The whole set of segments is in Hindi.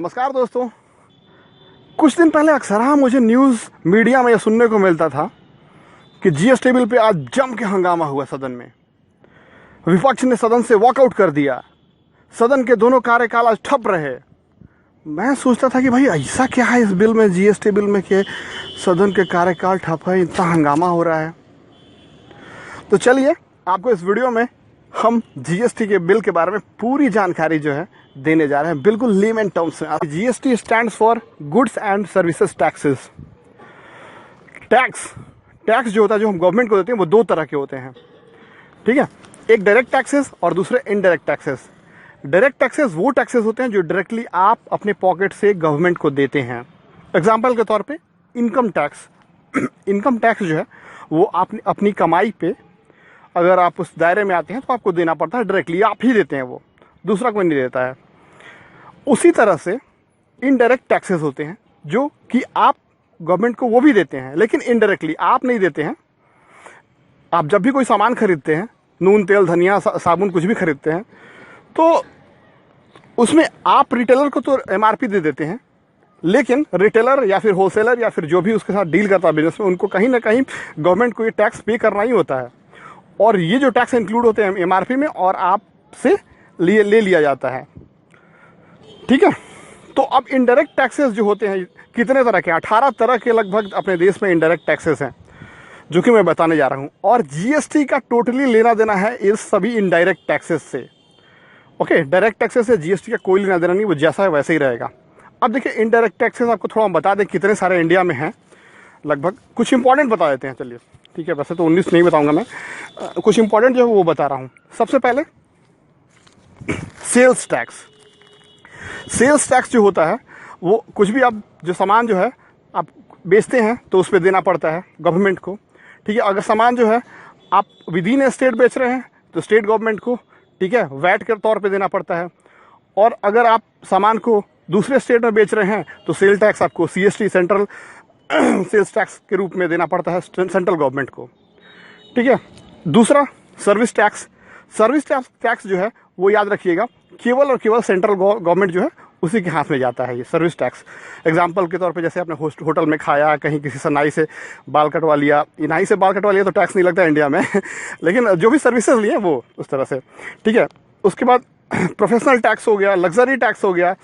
नमस्कार दोस्तों। कुछ दिन पहले अक्सर मुझे न्यूज़ मीडिया में यह सुनने को मिलता था कि जीएसटी बिल पे आज जम के हंगामा हुआ सदन में। विपक्ष ने सदन से वॉकआउट कर दिया। सदन के दोनों कार्यकाल आज ठप रहे। मैं सोचता था कि भाई ऐसा क्या है इस बिल में, जीएसटी बिल में, कि सदन के कार्यकाल ठप है, इतना हंगामा हो रहा है। तो चलिए आपको इस वीडियो में हम जीएसटी के बिल के बारे में पूरी जानकारी जो है देने जा रहे हैं, बिल्कुल लेमन टर्म्स में। GST stands for goods and services taxes. Tax जो होता है, जो हम गवर्नमेंट को देते हैं, वो दो तरह के होते हैं, ठीक है। एक डायरेक्ट टैक्सेस और दूसरे इनडायरेक्ट टैक्सेस। डायरेक्ट टैक्सेस वो टैक्सेस होते हैं जो डायरेक्टली आप अपने पॉकेट से गवर्नमेंट को देते हैं। एग्जाम्पल के तौर पे इनकम टैक्स। इनकम टैक्स जो है वो आप अपनी कमाई पे अगर आप उस दायरे में आते हैं तो आपको देना पड़ता है, डायरेक्टली आप ही देते हैं, वो दूसरा कोई नहीं देता है। उसी तरह से इनडायरेक्ट टैक्सेस होते हैं जो कि आप गवर्नमेंट को वो भी देते हैं, लेकिन इनडायरेक्टली आप नहीं देते हैं। आप जब भी कोई सामान खरीदते हैं, नून, तेल, धनिया, साबुन, कुछ भी खरीदते हैं, तो उसमें आप रिटेलर को तो एमआरपी दे देते हैं, लेकिन रिटेलर या फिर होलसेलर या फिर जो भी उसके साथ डील करता है बिजनेस में, उनको कहीं ना कहीं गवर्नमेंट को ये टैक्स पे करना ही होता है। और ये जो टैक्स इंक्लूड होते हैं एमआरपी में और आपसे ले लिया जाता है, ठीक है। तो अब इनडायरेक्ट टैक्सेस जो होते हैं कितने तरह के, 18 तरह के लगभग अपने देश में इनडायरेक्ट टैक्सेस हैं, जो कि मैं बताने जा रहा हूं। और जीएसटी का टोटली लेना देना है इस सभी इनडायरेक्ट टैक्सेस से। ओके, डायरेक्ट टैक्सेस से जीएसटी का कोई लेना देना नहीं, वो जैसा है वैसे ही रहेगा। अब देखिए इनडायरेक्ट टैक्सेस आपको थोड़ा बता दें कितने सारे इंडिया में हैं। लगभग कुछ इंपॉर्टेंट बता देते हैं, चलिए ठीक है। वैसे तो 19 नहीं बताऊंगा मैं, कुछ इंपॉर्टेंट जो है वो बता रहा हूं। सबसे पहले सेल्स टैक्स। सेल्स टैक्स जो होता है वो कुछ भी आप जो सामान जो है आप बेचते हैं तो उस पर देना पड़ता है गवर्नमेंट को, ठीक है। अगर सामान जो है आप विद इन स्टेट बेच रहे हैं तो स्टेट गवर्नमेंट को, ठीक है, वैट के तौर पे देना पड़ता है। और अगर आप सामान को दूसरे स्टेट में बेच रहे हैं तो सेल टैक्स आपको सीएसटी, सेंट्रल सेल्स टैक्स के रूप में देना पड़ता है सेंट्रल गवर्नमेंट को, ठीक है। दूसरा सर्विस टैक्स। सर्विस टैक्स जो है वो याद रखिएगा केवल और केवल सेंट्रल गवर्नमेंट जो है उसी के हाथ में जाता है ये सर्विस टैक्स। एग्जाम्पल के तौर पे जैसे आपने होटल में खाया, कहीं किसी से नाई से बाल कटवा लिया, नाई से बाल कटवा लिया तो टैक्स नहीं लगता इंडिया में लेकिन जो भी सर्विसेज लिए वो उस तरह से, ठीक है। उसके बाद प्रोफेशनल टैक्स हो गया, लग्जरी टैक्स हो गया,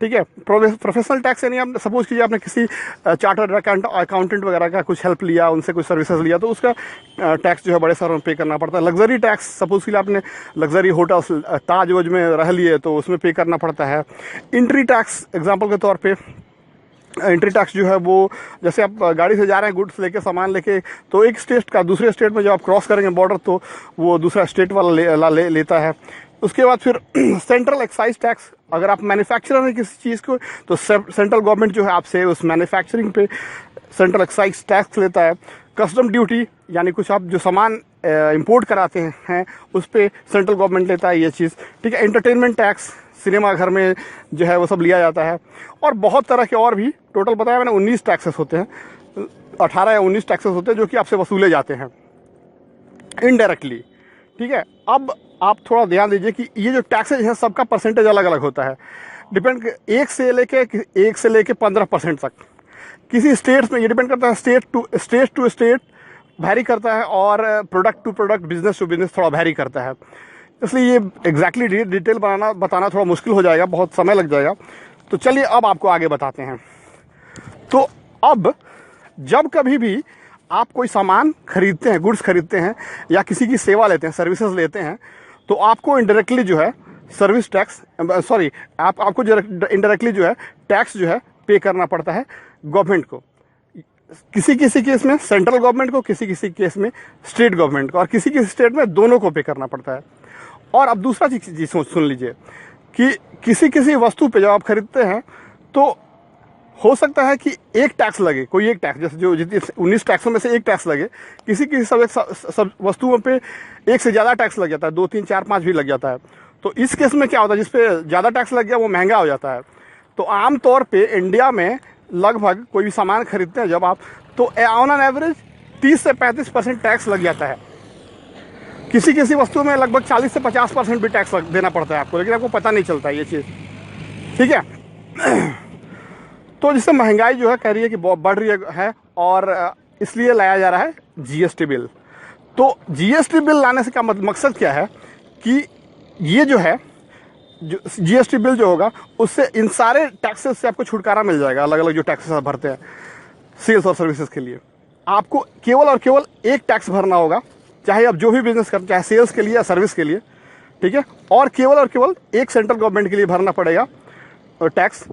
ठीक है। प्रोफेशनल टैक्स यानी आप सपोज कीजिए आपने किसी चार्टर्ड अकाउंटेंट वगैरह का कुछ हेल्प लिया, उनसे कुछ सर्विसेज लिया, तो उसका टैक्स जो है बड़े शहरों में पे करना पड़ता है। लग्जरी टैक्स, सपोज कीजिए आपने लग्जरी होटल्स ताज वज में रह लिए तो उसमें पे करना पड़ता है। एंट्री टैक्स एग्जाम्पल के तौर पे, एंट्री टैक्स जो है वो जैसे आप गाड़ी से जा रहे हैं गुड्स लेके, सामान लेके, तो एक स्टेट का दूसरे स्टेट में जब आप क्रॉस करेंगे बॉर्डर तो वो दूसरा स्टेट वाला लेता है। उसके बाद फिर सेंट्रल एक्साइज टैक्स। अगर आप मैन्युफैक्चरर हैं किसी चीज़ को तो सेंट्रल गवर्नमेंट जो है आपसे उस मैन्युफैक्चरिंग पे सेंट्रल एक्साइज टैक्स लेता है। कस्टम ड्यूटी यानी कुछ आप जो सामान इंपोर्ट कराते हैं उस पर सेंट्रल गवर्नमेंट लेता है ये चीज़, ठीक है। एंटरटेनमेंट टैक्स, सिनेमा घर में जो है वो सब लिया जाता है। और बहुत तरह के और भी, टोटल बताया मैंने 19 टैक्सेस होते हैं, 18 या 19 टैक्सेस होते हैं जो कि आपसे वसूले जाते हैं इनडायरेक्टली, ठीक है। अब आप थोड़ा ध्यान दीजिए कि ये जो टैक्सेज है सबका परसेंटेज अलग अलग होता है, डिपेंड 1 से लेके 15% तक। किसी स्टेट्स में ये डिपेंड करता है, स्टेट टू स्टेट वैरी करता है, और product to product, business to business थोड़ा वैरी करता है। इसलिए ये एग्जैक्टली डिटेल बताना थोड़ा मुश्किल हो जाएगा, बहुत समय लग जाएगा। तो चलिए अब आपको आगे बताते हैं। तो अब जब कभी भी आप कोई सामान खरीदते हैं, गुड्स खरीदते हैं या किसी की सेवा लेते हैं, सर्विसेज लेते हैं, तो आपको इनडायरेक्टली जो है सर्विस टैक्स, आपको इनडायरेक्टली जो है टैक्स जो है पे करना पड़ता है गवर्नमेंट को। किसी किसी केस में सेंट्रल गवर्नमेंट को, किसी किसी केस में स्टेट गवर्नमेंट को, और किसी किसी स्टेट में दोनों को पे करना पड़ता है। और अब दूसरा चीज सुन लीजिए कि किसी किसी वस्तु पे जब आप खरीदते हैं तो हो सकता है कि एक टैक्स लगे, कोई एक टैक्स, जैसे जो 19 टैक्सों में से एक टैक्स लगे। किसी किसी सब वस्तुओं पे एक से ज़्यादा टैक्स लग जाता है, 2, 3, 4, 5 भी लग जाता है। तो इस केस में क्या होता है, जिसपे ज़्यादा टैक्स लग गया वो महंगा हो जाता है। तो आमतौर पे इंडिया में लगभग कोई भी सामान खरीदते हैं जब आप, तो ऑन एन एवरेज 30 से 35% टैक्स लग जाता है। किसी किसी वस्तु में लगभग 40 से 50% भी टैक्स देना पड़ता है आपको, लेकिन आपको पता नहीं चलता ये चीज़, ठीक है। तो जिससे महंगाई जो है कह रही है कि बढ़ रही है और इसलिए लाया जा रहा है जीएसटी बिल। तो जीएसटी बिल लाने से का मकसद क्या है कि ये जो है जो जीएसटी बिल जो होगा उससे इन सारे टैक्सेस से आपको छुटकारा मिल जाएगा। अलग अलग जो टैक्सेस आप भरते हैं सेल्स और सर्विसेज के लिए, आपको केवल और केवल एक टैक्स भरना होगा, चाहे आप जो भी बिजनेस करें, चाहे सेल्स के लिए या सर्विस के लिए, ठीक है। और केवल एक सेंट्रल गवर्नमेंट के लिए भरना पड़ेगा टैक्स,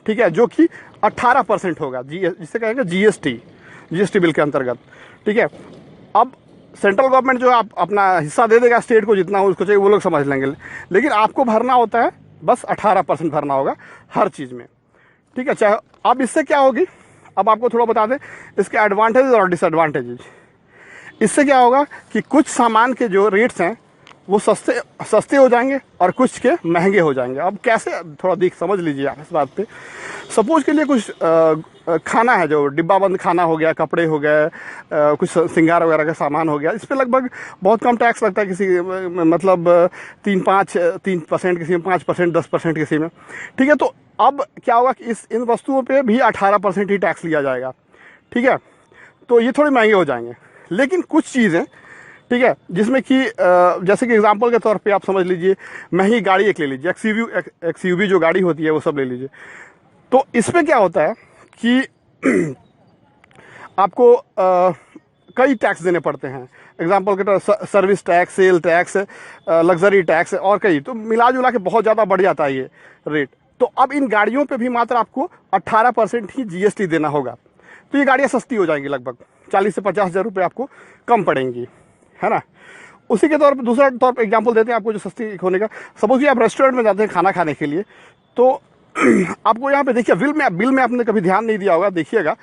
ठीक है, जो कि 18% होगा, जिसे कहेंगे जीएसटी बिल के अंतर्गत, ठीक है। अब सेंट्रल गवर्नमेंट जो है अपना हिस्सा दे देगा स्टेट को, जितना हो उसको चाहिए वो लोग समझ लेंगे, लेकिन आपको भरना होता है बस 18% भरना होगा हर चीज़ में, ठीक है। चाहे अब इससे क्या होगी, अब आपको थोड़ा बता दें इसके एडवांटेजेस और डिसएडवांटेजेस। इससे क्या होगा कि कुछ सामान के जो रेट्स हैं वो सस्ते हो जाएंगे और कुछ के महंगे हो जाएंगे। अब कैसे, थोड़ा समझ लीजिए आप इस बात पे। सपोज के लिए कुछ खाना है जो डिब्बा बंद खाना हो गया, कपड़े हो गए, कुछ श्रृंगार वगैरह का सामान हो गया, इस पे लगभग बहुत कम टैक्स लगता है, किसी मतलब 3% किसी में, 5%, 10% किसी में, ठीक है। तो अब क्या होगा कि इन वस्तुओं पे भी 18% ही टैक्स लिया जाएगा, ठीक है। तो ये थोड़ी महंगे हो जाएंगे, लेकिन कुछ चीज़ें, ठीक है, जिसमें कि जैसे कि एग्जांपल के तौर पे आप समझ लीजिए, महंगी गाड़ी एक ले लीजिए, एक्सयूवी जो गाड़ी होती है वो सब ले लीजिए। तो इसमें क्या होता है कि आपको कई टैक्स देने पड़ते हैं। एग्जांपल के तौर service tax, sale tax, luxury tax और कई, तो मिला जुला के बहुत ज़्यादा बढ़ जाता है ये रेट। तो अब इन गाड़ियों पे भी मात्र आपको 18% ही जीएसटी देना होगा। तो ये गाड़ियाँ सस्ती हो जाएंगी, लगभग 40 से 50 हज़ार रुपये आपको कम पड़ेंगी, है ना। उसी के तौर पे दूसरा तौर पर एग्जांपल देते हैं आपको जो सस्ती होने का। सपोज कि आप रेस्टोरेंट में जाते हैं खाना खाने के लिए, तो आपको यहाँ पे देखिए बिल में आपने कभी ध्यान नहीं दिया होगा, देखिएगा,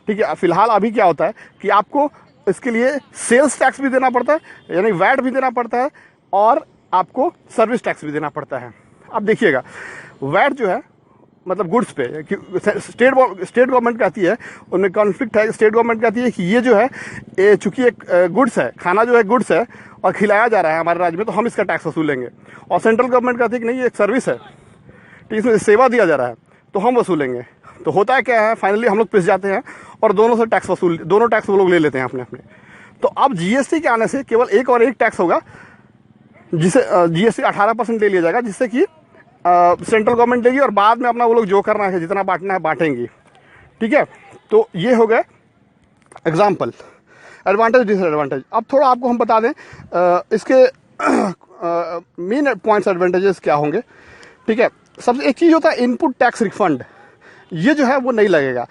ठीक है। फिलहाल अभी क्या होता है कि आपको इसके लिए सेल्स टैक्स भी देना पड़ता है, यानी वैट भी देना पड़ता है, और आपको सर्विस टैक्स भी देना पड़ता है। अब देखिएगा, वैट जो है मतलब गुड्स पे, स्टेट गवर्नमेंट कहती है, उनमें कॉन्फ्लिक्ट है। स्टेट गवर्नमेंट कहती है कि ये जो है चूंकि एक गुड्स है, खाना जो है गुड्स है और खिलाया जा रहा है हमारे राज्य में, तो हम इसका टैक्स वसूलेंगे। और सेंट्रल गवर्नमेंट कहती है कि नहीं, ये एक सर्विस है, ठीक, इसमें सेवा दिया जा रहा है, तो हम वसूलेंगे। तो होता है क्या है, फाइनली हम लोग पिस जाते हैं और दोनों टैक्स वो लोग ले लेते हैं अपने अपने। तो अब जीएसटी के आने से केवल एक टैक्स होगा, जिसे जीएसटी 18% ले लिया जाएगा, जिससे कि सेंट्रल गवर्नमेंट देगी और बाद में अपना वो लोग जो करना है, जितना बांटना है बांटेंगी, ठीक है। तो ये हो गया एग्जाम्पल, एडवांटेज डिसएडवांटेज। अब थोड़ा आपको हम बता दें इसके मेन पॉइंट्स एडवांटेजेस क्या होंगे, ठीक है। सबसे एक चीज़ होता है इनपुट टैक्स रिफंड, ये जो है वो नहीं लगेगा।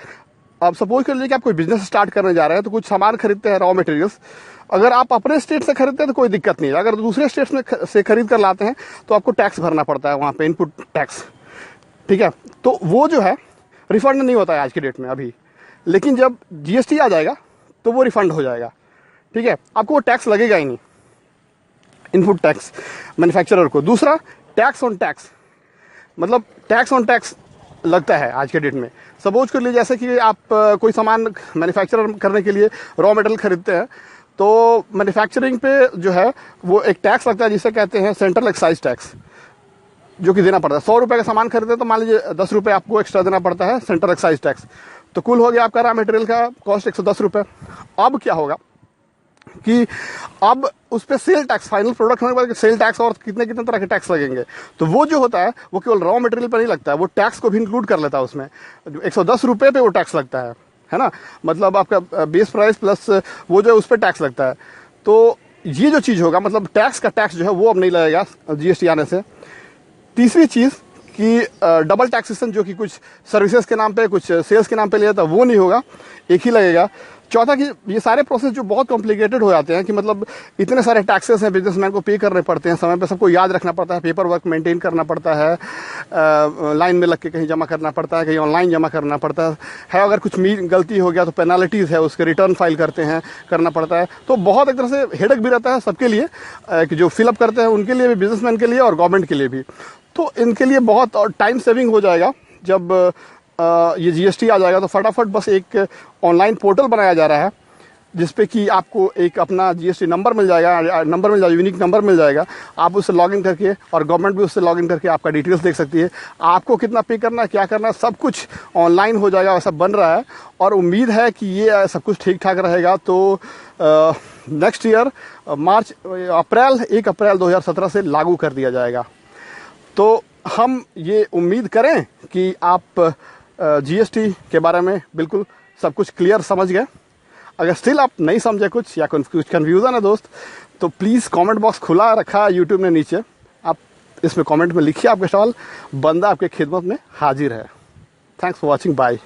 अब सपोज कर लीजिए कि आप कोई बिजनेस स्टार्ट करने जा रहे हैं, तो कुछ सामान खरीदते हैं, रॉ मटेरियल्स, अगर आप अपने स्टेट से खरीदते हैं तो कोई दिक्कत नहीं है। अगर दूसरे स्टेट्स में से खरीद कर लाते हैं तो आपको टैक्स भरना पड़ता है वहाँ पे, इनपुट टैक्स, ठीक है। तो वो जो है रिफंड नहीं होता है आज की डेट में अभी, लेकिन जब जीएसटी आ जाएगा तो वो रिफंड हो जाएगा, ठीक है। आपको वो टैक्स लगेगा ही नहीं, इनपुट टैक्स मैन्युफैक्चरर को। दूसरा, टैक्स ऑन टैक्स, मतलब टैक्स ऑन टैक्स लगता है आज के डेट में। सपोज कर लीजिए जैसे कि आप कोई सामान मैन्युफैक्चर करने के लिए रॉ मटेरियल खरीदते हैं, तो मैन्युफैक्चरिंग पे जो है वो एक टैक्स लगता है, जिसे कहते हैं सेंट्रल एक्साइज टैक्स, जो कि देना पड़ता है। 100 रुपये का सामान खरीदते हैं तो मान लीजिए 10 रुपये आपको एक्स्ट्रा देना पड़ता है सेंट्रल एक्साइज टैक्स। तो कुल हो गया आपका रॉ मटेरियल का कॉस्ट 110 रुपये। अब क्या होगा कि अब उस पर सेल टैक्स, फाइनल प्रोडक्ट होने के बाद सेल टैक्स और कितने कितने तरह के टैक्स लगेंगे। तो वो जो होता है वो केवल रॉ मटेरियल पर नहीं लगता है, वो टैक्स को भी इंक्लूड कर लेता है उसमें। 110 रुपये पे वो टैक्स लगता है ना, मतलब आपका बेस प्राइस प्लस वो जो है उस पर टैक्स लगता है। तो ये जो चीज़ होगा, मतलब टैक्स का टैक्स जो है वो अब नहीं लगेगा जीएसटी आने से। तीसरी चीज़ कि डबल टैक्सेशन, जो कि कुछ सर्विसेज के नाम पे कुछ सेल्स के नाम पे लिया था, वो नहीं होगा, एक ही लगेगा। चौथा कि ये सारे प्रोसेस जो बहुत कॉम्प्लिकेटेड हो जाते हैं, कि मतलब इतने सारे टैक्सेस हैं, बिजनेसमैन को पे करने पड़ते हैं, समय पे सबको याद रखना पड़ता है, पेपर वर्क मेंटेन करना पड़ता है, लाइन में लग के कहीं जमा करना पड़ता है, कहीं ऑनलाइन जमा करना पड़ता है। अगर कुछ गलती हो गया तो पेनाल्टीज़ है, उसके रिटर्न फाइल करना पड़ता है। तो बहुत एक तरह से हेडेक भी रहता है सबके लिए, कि जो फिलअप करते हैं उनके लिए भी, बिजनेसमैन के लिए और गवर्नमेंट के लिए भी। तो इनके लिए बहुत टाइम सेविंग हो जाएगा जब ये जीएसटी आ जाएगा। तो फटाफट बस एक ऑनलाइन पोर्टल बनाया जा रहा है, जिसपे कि आपको एक अपना जीएसटी नंबर मिल जाएगा, यूनिक नंबर मिल जाएगा। आप उससे लॉगिन करके और गवर्नमेंट भी उससे लॉगिन करके आपका डिटेल्स देख सकती है। आपको कितना पे करना है, क्या करना है, सब कुछ ऑनलाइन हो जाएगा, वैसा बन रहा है। और उम्मीद है कि ये सब कुछ ठीक ठाक रहेगा। तो नेक्स्ट ईयर 1 अप्रैल 2017 से लागू कर दिया जाएगा। तो हम ये उम्मीद करें कि आप जीएसटी के बारे में बिल्कुल सब कुछ क्लियर समझ गए। अगर स्टिल आप नहीं समझे कुछ या कुछ कन्फ्यूज़न है दोस्त, तो प्लीज़ कमेंट बॉक्स खुला रखा है यूट्यूब ने नीचे, आप इसमें कमेंट में लिखिए आपके सवाल, बंदा आपके खिदमत में हाजिर है। Thanks for watching, bye.